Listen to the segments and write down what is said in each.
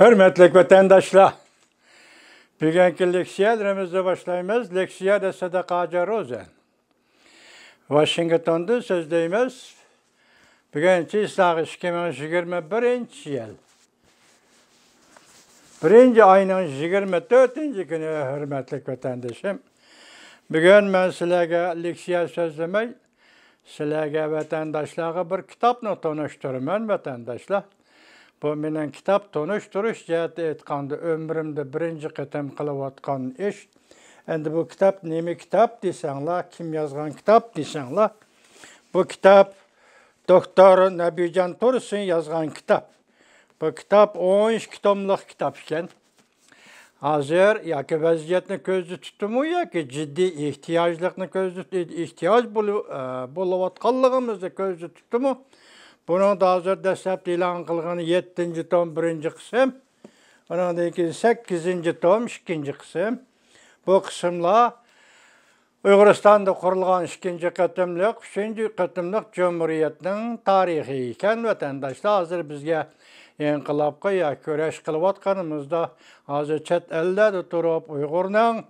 Hürmetli vatandaşlar, bugünkü leksiyalarımızı başlayımız. Leksiya da Sadaka Rozen. Washington'da sözleyimiz. Bugünkü İslah 2021 yıl. Birinci ayının 24. günü hürmetli vatandaşım. Bugün ben sizlerge leksiya sözlemey, sizlerge vatandaşlara bir kitapla tanıştırıyorum vatandaşlar. Bu menin kitap tanıştırış ciheti etkandı ömrümde birinci qitim kılıvatkan iş. Endi bu kitap nemi kitap desenla, kim yazgan kitap desenla. Bu kitap Doktor Nebican Tursun yazgan kitap. Bu kitap 13 kitomluk kitap iken. Hazır yaki vaziyetini közlü tutumu yaki ciddi ihtiyaç buluvatkanlığımızda közlü tutumu. Bunun da hazır desep ilan kılgını 7. tom 1. kısım. Onun da 8. tom 2. kısım. Bu kısımla Uyguristan'da kurulgan 2. qatımlık, 3. qatımlık Cumhuriyet'nin tarihi iken vatandaşlar hazır bizge inqilabqa ya köreş kılıvatkanımızda hazır chet elde de turup Uygur'un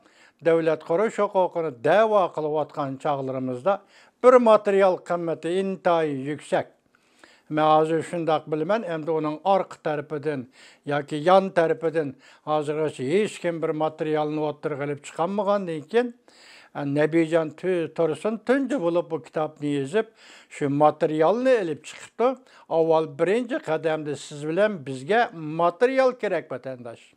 devlet kuruş hukukunu dava kılıvatkan çağlarımızda bir materyal kıymeti intayi yüksek. Men hazır şundak bilmen, hem de onun arka tarafıdan, yaki yan tarafıdan hazırgacha hiç kim bir materyalını oturgılıp çıkanmagan deyken, Nebican Tursun tünce bulup bu kitabını yazıp, şu materyalını elip çıktı. Avval birinci kademde siz bilen bizge materyal gerek vatandaş.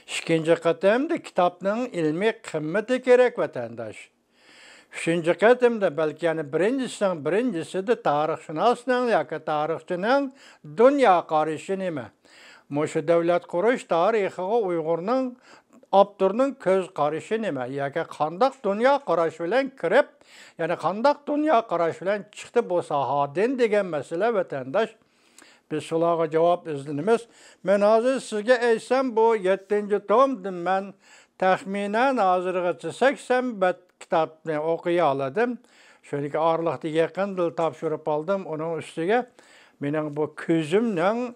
İkinci kademde kitapның ilmi kıymeti gerek vatandaş. Üçüncü kademde belki yani birincisi de tarihşünasının yaki tarihçinin dünya karışı neme. Muşu devlet kuruş tarihi Uygur'un Abdur'un köz karışı neme. Yaki kandak dünya karışı bilen kirip, yani kandak dünya karışı bilen çıktı bu sahaden degen mesele vatandaş. Biz sulağa cevap izlenimiz. Men hazır sizge eysem bu 7. tomdum men tahminen hazırgacha 80 bet kitapni okuya aladım. Şöyle ki ağırlıkta yakın dil tapşırıp aldım. Onun üstüge benim bu közümle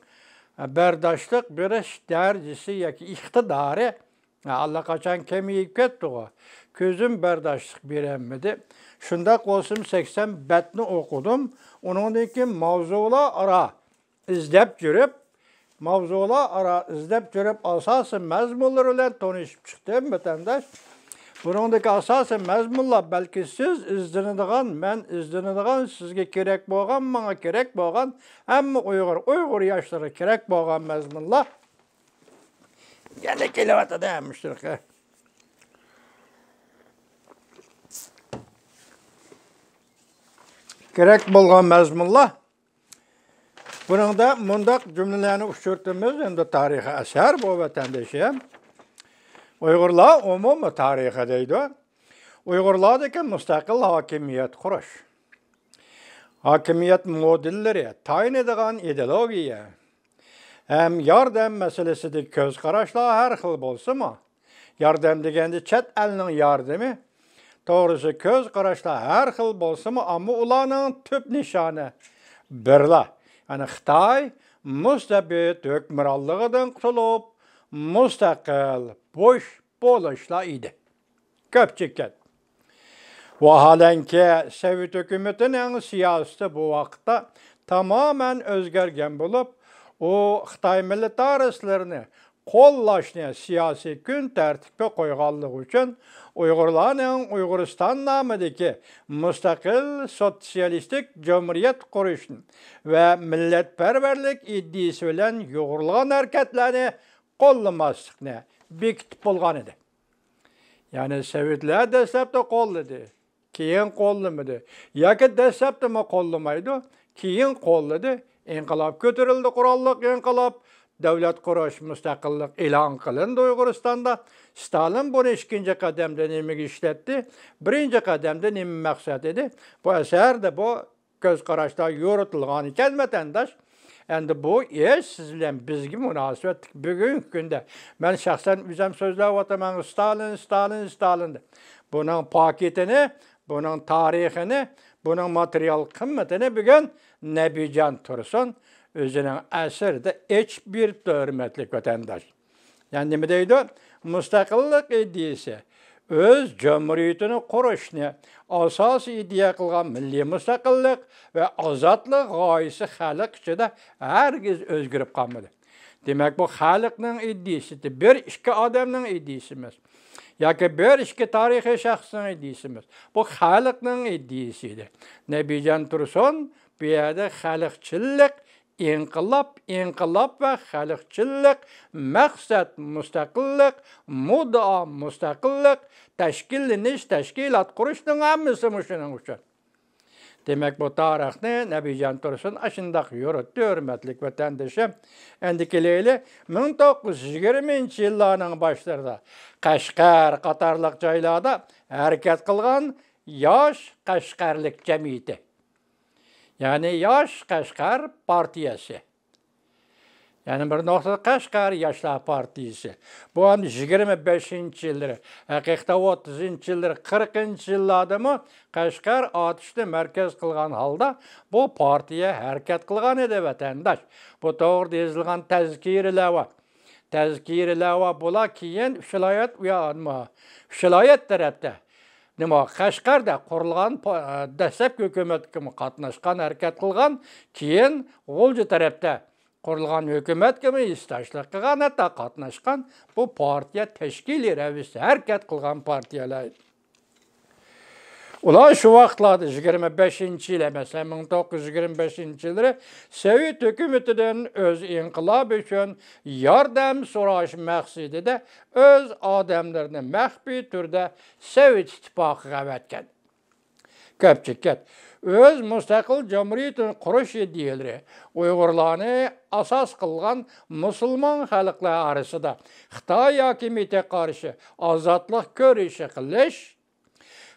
berdaşlık bir iş derecesi yaki iktidarı Allah kaçan kemiyip ketti o. Közüm berdaşlık biremmedi. Şundak olsun 80 betni okudum. Onundaki mavzula ara izlep jürüp asası mezmunlarıyla tanışıp çıktım vatandaş. Bunundaki asası mezmunlar belki siz izlenediğin, ben izlenediğin sizge gerek boğan, bana gerek boğan, hem Uygur yaşları gerek boğan mezmunlar. Gene kilovata dayanmıştır ki. Gerek boğan mezmunlar. Bunun da mundak cümlelerini uçurttuğumuz hem de tarihi eser bu vatandaşım. Uygurlar umumi tarihi deydi. Uygurlardaki müstakil hakimiyet kuruş. Hakimiyet modelleri, tayin edilen ideologiya, hem yardım meselesi de köz karışla her xil bolsa mı? Yardım degende chet elinin yardımı, doğrusu köz karışla her xil bolsa mı? Ama ulanın tüp nişanı birla. Yani Xitay müstabit hükümranlığından kurtulup müstakil boş boluşla idi. Köpçükken. Vahalenki Sovet hükümetinin siyaseti bu vakitte tamamen özgergen bulup o Xitay militaristlerini kollaşını siyasi gün tertibe koyganlığı için Uygurların Uyguristan namıdaki müstakil sosyalistik cumhuriyet kuruşun ve milletperverlik iddiası bilen Uygurluğun hareketlerini kollamasını bekitip bolgan idi. Yani Sovetler desepte kolladı, keyin kollamadı. Yaki desepte mi kollamaydı, keyin kolladı. İnqilab götürüldü, kurallık inqilab. Devlet kuruş müstakillik ilan kılındı Uyguristan'da. Stalin bunu 2. kademde nemi işletti. 1. kademde nemi maksat idi. Bu eser de bu göz karışta yoğrultulgan iken vatandaş. Endi bu iş sizle bizgi münasebet bugün günde. Ben şahsen üzem sözler vatamam Stalin. Bunun paketini, bunun tarihini, bunun materyal kıymetini bugün Nebican Tursun özünün əsrdə heç bir hörmətli vətəndaş. Yəni nima deydi? Müstəqillik ideyası öz cumhuriyetini qurishni asosiy ideya qilgan milliy mustaqillik va ozodlik g'oyasi xalq ichida hargiz o'zgarib qolmadi. Demak, bu xalqning ideyasidir. Bir ikki odamning ideyasi emas. Yoki bir ikki tarixiy shaxsning ideyasi emas. Bu xalqning ideyasidir. Nabijon Tursun bu yerda xalqchilik, inqilob va xalqchilik, maqsad mustaqillik, muddaa mustaqillik, tashkillanish, tashkilot qurishning hammasi shuning uchun. Demek bu tarixni Nabijon Tursun aşındaq yuritdi, hörmətlik vətəndaşım. Endikileyli 1920 yıllarının başlarında Qashqar qatarlıq joylarda hərəkət qılğan Yosh Qashqarlik cəmiyyəti. Yani Yosh Qashqar partiyası. Yani bir noktada Qashqar Yoshlar partiyası. Bu ham 25 yılları, haqiqatda 30 yılları, 40 yıllarda mı Qashqar atışni merkez kılgan halda bu partiye hərəkət kılgan edi vatandaş. Bu doğru yazılgan tezkirlava bula keyin vilayet tarafta. Nima Qashqarda qurilgan dastlabki hukumatga qatnashgan, hərəkət kılgan, keyin G'o'lji tarafta qurilgan hukumat kimi istoshlik qilgan, hatto qatnashgan bu partiya tashkiliy ravishda harakat qilgan partiyalar. Ular shu vaqtlarda 25-yil emas, 1925-yilda Sovet hukumatidan o'z inqilob uchun yordam so'rash maqsadida o'z odamlarini maxfiy turda Sovet ittifoqiga avatgan. Ko'pchilik öz mustaqil cumhuriyetini qurish ideyalari Uyg'urlarni asos qilgan musulmon xalqlar orasida Xitoy hokimiyatiga qarshi ozodlik ko'rishi qilish,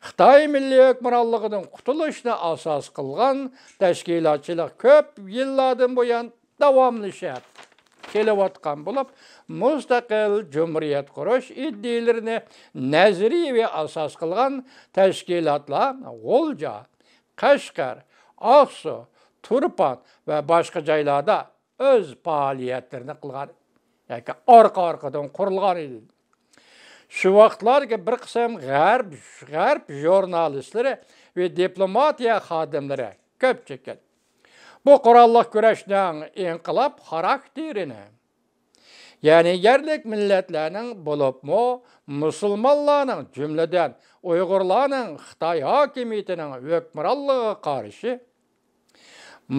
Xitoy milliy hukmronligidan qutulishni asos qilgan tashkilotchilik ko'p yillardan buyon davomlashib kelayotgan bo'lib, mustaqil cumhuriyet qurish ideyalarini nazariy asos qilgan tashkilotlar G'o'lja, Qashqar, Oqsu, Turpan va boshqa joylarda o'z faoliyatlarini qilgan, yoki orqa-orqadan qurilgan edi. Shu vaqtlarga bir qism g'arb jurnalistlari va diplomatiya xodimlari ko'p chekkan. Bu qurolli kurashning inqilob xarakterini, yani yerlik millatlarning bo'libmi musulmonlarning, jumladan Uyg'urlarning Xitoy hokimiyatining hukmronligiga qarshi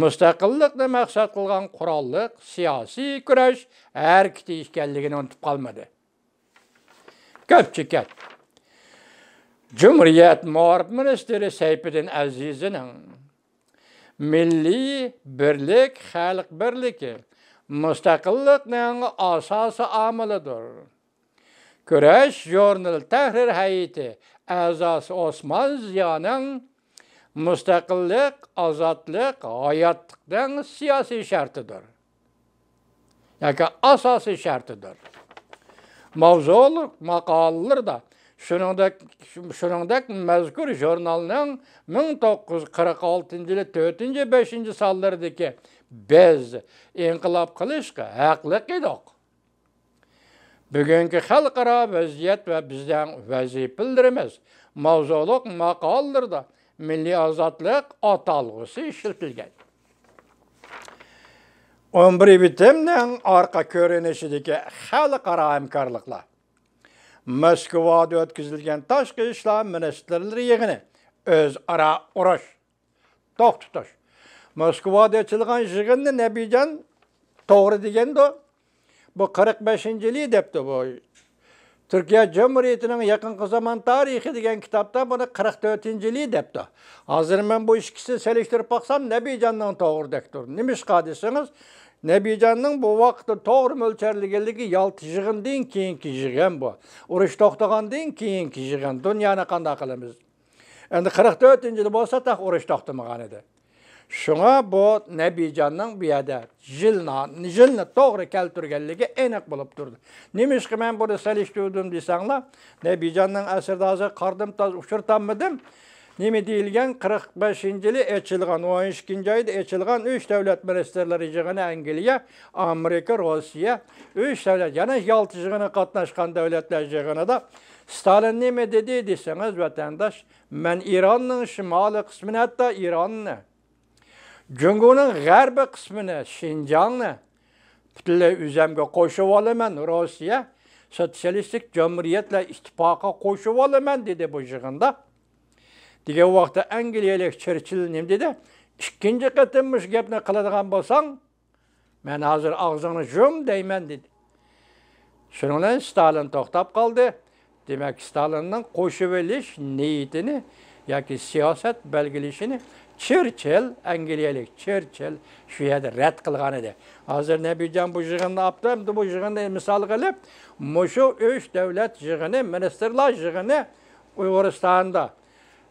mustaqillikni maqsad qilgan qurolli siyosiy kurash harakati ekanligini unutib qolmadi. Ko'pchilik Cumhuriyet Muharib ministri Sayfiddin Azizning milliy birlik, xalq birligi mustaqillikning asosi omilidir. Kurash jurnal tahrir hay'ati a'zosi Osmon Ziyoning mustaqillik, ozodlik hayotning siyosiy shartidir. Yoki asosiy shartidir. Mavzuliq maqolalarda shuningdek mazkur jurnalning 1946-yil 4-5 sonlaridagi biz inqilob qilishga haqli edik. Bugungi xalqaro vaziyat va bizning vazifalarimiz mavzuliq maqolalarda milliy ozodlik atalg'usi ishlatilgan. 11 bitimning orqa ko'rinishidagi xalqaro hamkorliklar Moskvada o'tkazilgan tashqi ishlar ministrlari yig'ini o'zaro urush to'xtatish. Moskvada ochilgan yig'inni Nabijon to'g'ri deganda bu 45-yili debdi bu. Türkiye Cumhuriyeti'nin yakın zaman tarihi degan kitapta bunu 44-yili debdi. Hozir men bu ikkisini selishtirib baksam Nabijonning to'g'ri dekdir. Nimishqa deseniz Nabijonning bu vaqtda to'g'ri mo'lcharliganligi yalti yig'indan keyingi yig'in bu. Urush to'xtagandan keyingi yig'in. Dunyoni qanday qilamiz? Endi 44-yili bo'lsa taq urush to'xtamagan edi. Şuna bu Nabijonning bu yerda yilni to'g'ri keltirganligi aniq bo'lib turdi. Nimishqa men buni selishtirdim desanglar, Nabijonning asrda hozir qardim toz uchirtanmidim. neme deyilgen 45-yili açılgan, 12-ci ayda açılgan 3 devlet ministerleri yığını Angliya, Amerika, Rusya, 3 devlet, yani 6 yığını katnaşkan devletler yığını da Stalin neme dedi deseniz vatandaş, ben İran'ın şimali kısmını, hatta İran'ını, Cungu'nun garbi kısmını, Şincan'ı, bütünle üzemge koşup olaman Rusya, Sosyalistik Cumhuriyetle ittifaka koşup olaman dedi bu yığında. Dige vaqtda Angliyalik Churchill nem dedi? İkinci qatımmış gapni qiladigan bolsang, men hozir og'zingni yum deyman dedi. Shuning bilan Stalin to'xtab qoldi. Demak, Stalinning qo'shib olish niyatini yoki siyosat belgilashini Churchill, Angliyalik Churchill shu yerda rad qilgan edi. Hozir Nabijon bu yig'inni olibdi, bu yig'inni misol qilib, mushu 3 davlat yig'ini, ministerlar yig'ini Uyg'uristonda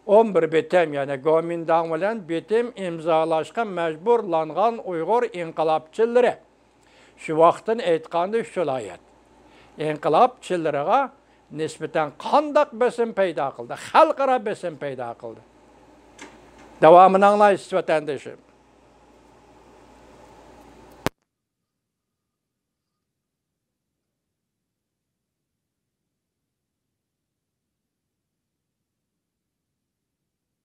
11 bitim, yani Gomindan bilen bitim imzalaşkan mecburlangan Uygur inqilabçıları. Şu vaqtın aytqanda şulayat. İnqilabçılarga nispeten qandaq besim payda qildi, xalqaro besim payda qildi. Davamını anlayışız vatandaşım.